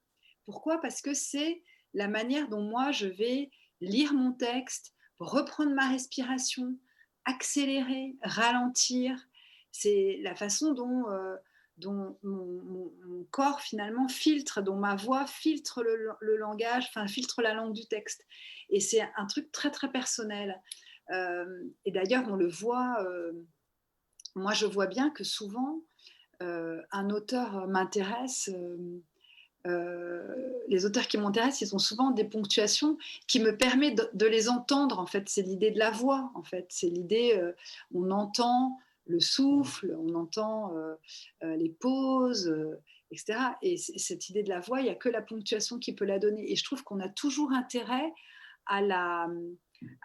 Pourquoi? Parce que c'est la manière dont moi, je vais lire mon texte, reprendre ma respiration, accélérer, ralentir. C'est la façon dont mon corps finalement filtre, dont ma voix filtre le langage, enfin filtre la langue du texte. Et c'est un truc très très personnel. Et d'ailleurs, on le voit, moi je vois bien que souvent, un auteur m'intéresse. Les auteurs qui m'intéressent, ils ont souvent des ponctuations qui me permettent de les entendre. En fait, c'est l'idée de la voix. En fait, c'est l'idée, on entend le souffle, on entend les pauses, etc. Et cette idée de la voix, il n'y a que la ponctuation qui peut la donner. Et je trouve qu'on a toujours intérêt à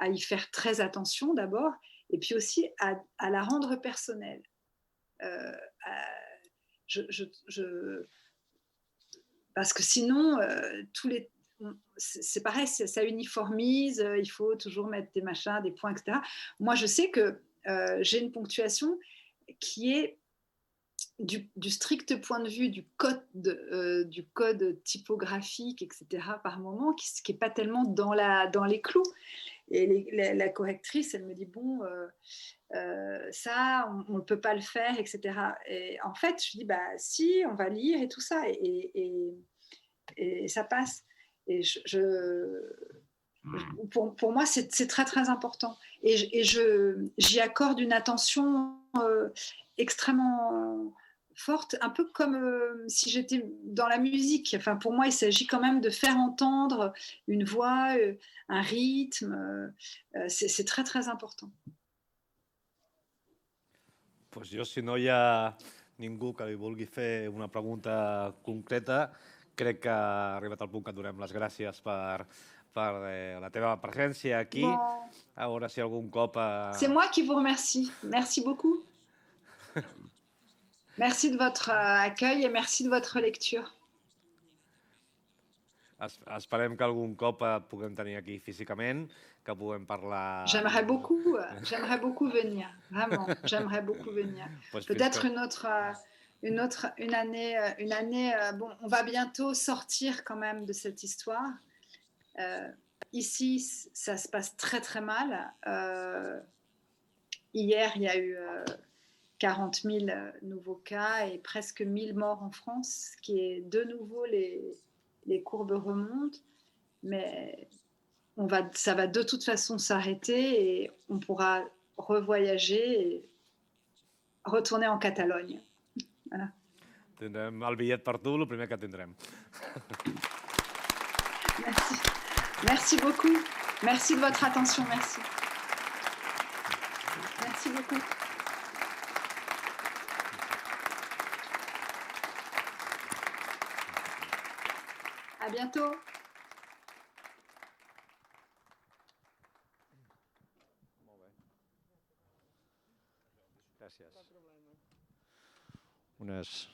y faire très attention d'abord, et puis aussi à la rendre personnelle. Parce que sinon, c'est pareil, ça uniformise, il faut toujours mettre des machins, des points, etc. Moi, je sais que j'ai une ponctuation qui est du strict point de vue du code typographique, etc., par moment, qui n'est pas tellement dans les clous. Et la correctrice, elle me dit, bon, ça, on ne peut pas le faire, etc. Et en fait, je dis, bah si, on va lire et tout ça, et ça passe. Et pour moi, c'est très, très important. Et j'y accorde une attention extrêmement forte, un peu comme si j'étais dans la musique. Enfin, pour moi, il s'agit quand même de faire entendre une voix, un rythme. C'est très, très important. Pues jo, si no hi ha ningú que li vulgui fer una pregunta concreta, crec que ha arribat el punt que et donem les gràcies per la teva presència aquí. Bon. A veure si algun cop... C'est moi qui vous remercie. Merci beaucoup. Merci de votre accueil et merci de votre lecture. Esperem que algun cop et puguem tenir aquí físicament, que puguem parlar... J'aimerais beaucoup venir, vraiment, j'aimerais beaucoup venir. Peut-être une année, bon, on va bientôt sortir quand même de cette histoire. Ici, ça se passe très très mal. Hier, il y a eu 40 000 nouveaux cas et presque 1000 morts en France, ce qui est de nouveau les courbes remontent, mais ça va de toute façon s'arrêter et on pourra revoyager et retourner en Catalogne. Voilà. Tindrem el bitllet per tu, el primer que tindrem. Merci. Merci beaucoup. Merci de votre attention. Merci. Merci beaucoup. À bientôt. Gràcies. Unes